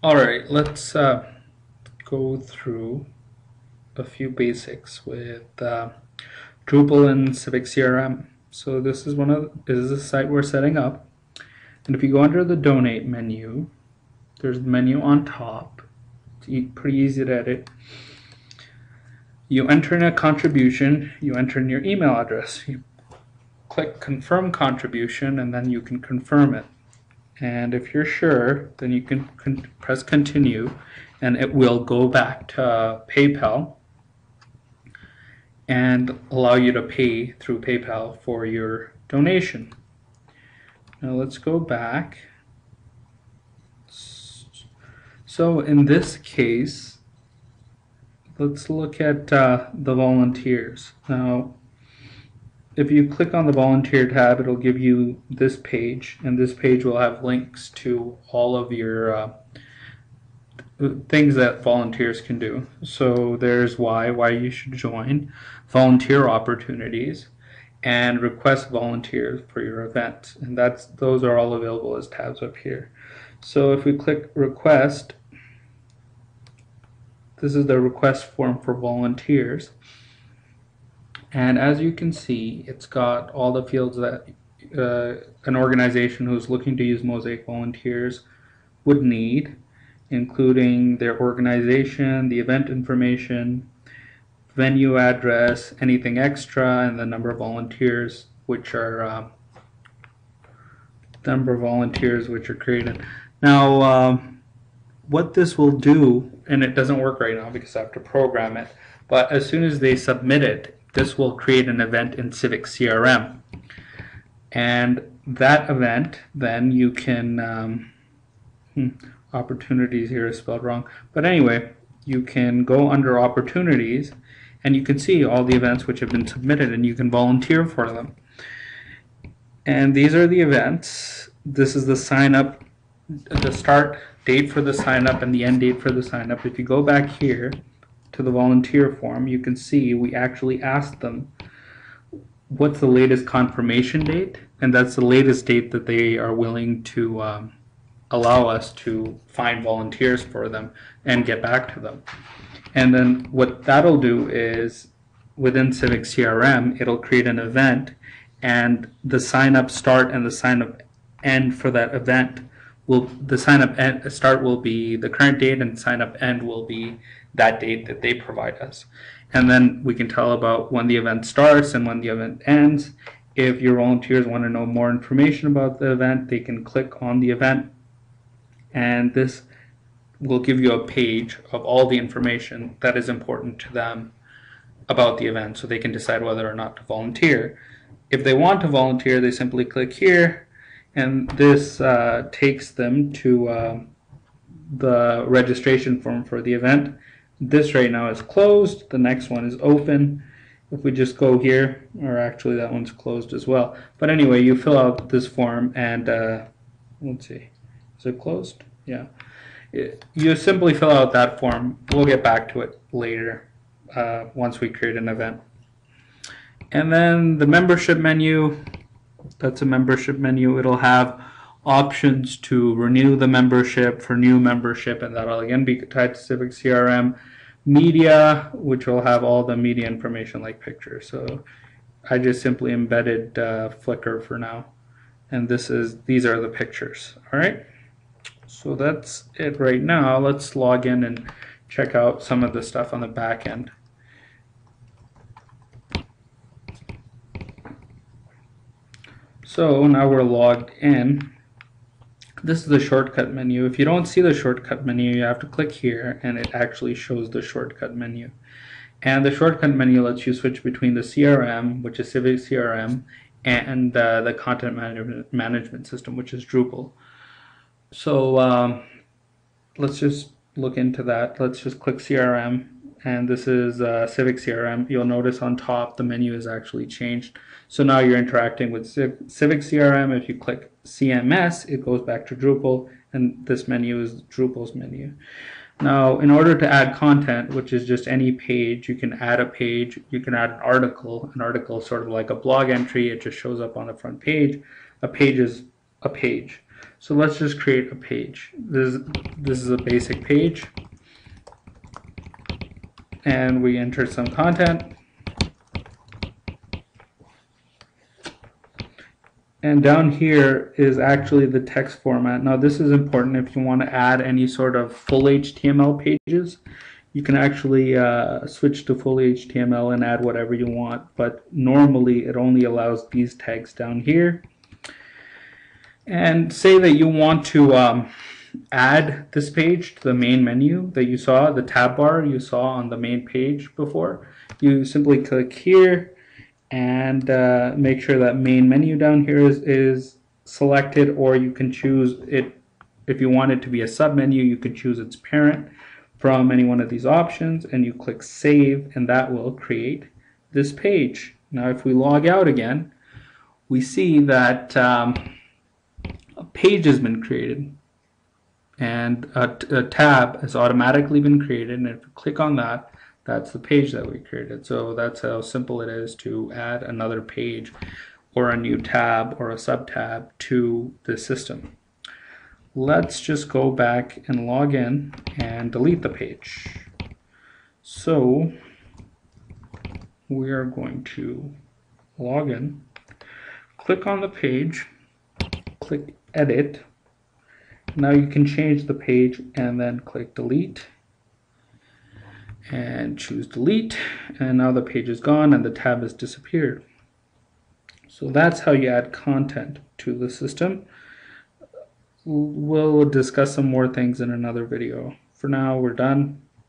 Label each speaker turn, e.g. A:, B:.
A: All right, let's go through a few basics with Drupal and Civicrm. So this is the site we're setting up, and if you go under the Donate menu, there's the menu on top. It's pretty easy to edit. You enter in a contribution. You enter in your email address. You click Confirm Contribution, and then you can confirm it. And if you're sure, then you can press Continue, and it will go back to PayPal and allow you to pay through PayPal for your donation. Now let's go back. So in this case, let's look at the volunteers. Now, if you click on the volunteer tab, it'll give you this page, and this page will have links to all of your things that volunteers can do. So there's why you should join, volunteer opportunities, and request volunteers for your event. And those are all available as tabs up here. So if we click request, this is the request form for volunteers. And as you can see, it's got all the fields that an organization who's looking to use Mosaic volunteers would need, including their organization, the event information, venue address, anything extra, and the number of volunteers which are created. Now, what this will do, and it doesn't work right now because I have to program it, but as soon as they submit it, this will create an event in Civicrm. And that event, then you can, opportunities here is spelled wrong. But anyway, you can go under opportunities and you can see all the events which have been submitted and you can volunteer for them. And these are the events. This is the sign up, the start date for the sign up and the end date for the sign up. If you go back here to the volunteer form, you can see we actually asked them what's the latest confirmation date, and that's the latest date that they are willing to allow us to find volunteers for them and get back to them. And then what that'll do is within Civicrm, it'll create an event, and the sign up start and the sign up end for that event the sign up start will be the current date and sign up end will be that date that they provide us. And then we can tell about when the event starts and when the event ends. If your volunteers want to know more information about the event, they can click on the event, and this will give you a page of all the information that is important to them about the event, so they can decide whether or not to volunteer. If they want to volunteer, they simply click here, and this takes them to the registration form for the event. This right now is closed. The next one is open. If we just go here, or actually that one's closed as well. But anyway, you fill out this form and let's see, is it closed? Yeah. You simply fill out that form. We'll get back to it later once we create an event. And then the membership menu, that's a membership menu. It'll have options to renew the membership, for new membership, and that'll again be tied to Civicrm. Media, which will have all the media information like pictures. So I just simply embedded Flickr for now, and these are the pictures. All right, so that's it right now. Let's log in and check out some of the stuff on the back end. So now we're logged in. This is the shortcut menu. If you don't see the shortcut menu, you have to click here and it actually shows the shortcut menu. And the shortcut menu lets you switch between the CRM, which is Civicrm, and the content management system, which is Drupal. So let's just look into that. Let's just click CRM, and this is Civicrm. You'll notice on top the menu is actually changed. So now you're interacting with Civicrm. If you click CMS, it goes back to Drupal, and this menu is Drupal's menu. Now, in order to add content, which is just any page, you can add a page, you can add an article. An article is sort of like a blog entry. It just shows up on the front page. A page is a page. So let's just create a page. This is a basic page. And we enter some content. And down here is actually the text format. Now this is important if you want to add any sort of full HTML pages. You can actually switch to full HTML and add whatever you want, but normally it only allows these tags down here. And say that you want to add this page to the main menu that you saw, the tab bar you saw on the main page before. You simply click here and make sure that main menu down here is selected, or you can choose it. If you want it to be a submenu, you could choose its parent from any one of these options, and you click save, and that will create this page. Now if we log out again, we see that a page has been created, and a tab has automatically been created, and if you click on that, that's the page that we created. So that's how simple it is to add another page or a new tab or a sub-tab to the system. Let's just go back and log in and delete the page. So we are going to log in, click on the page, click edit. Now you can change the page and then click delete and choose delete, and now the page is gone and the tab has disappeared. So that's how you add content to the system. We'll discuss some more things in another video. For now, we're done.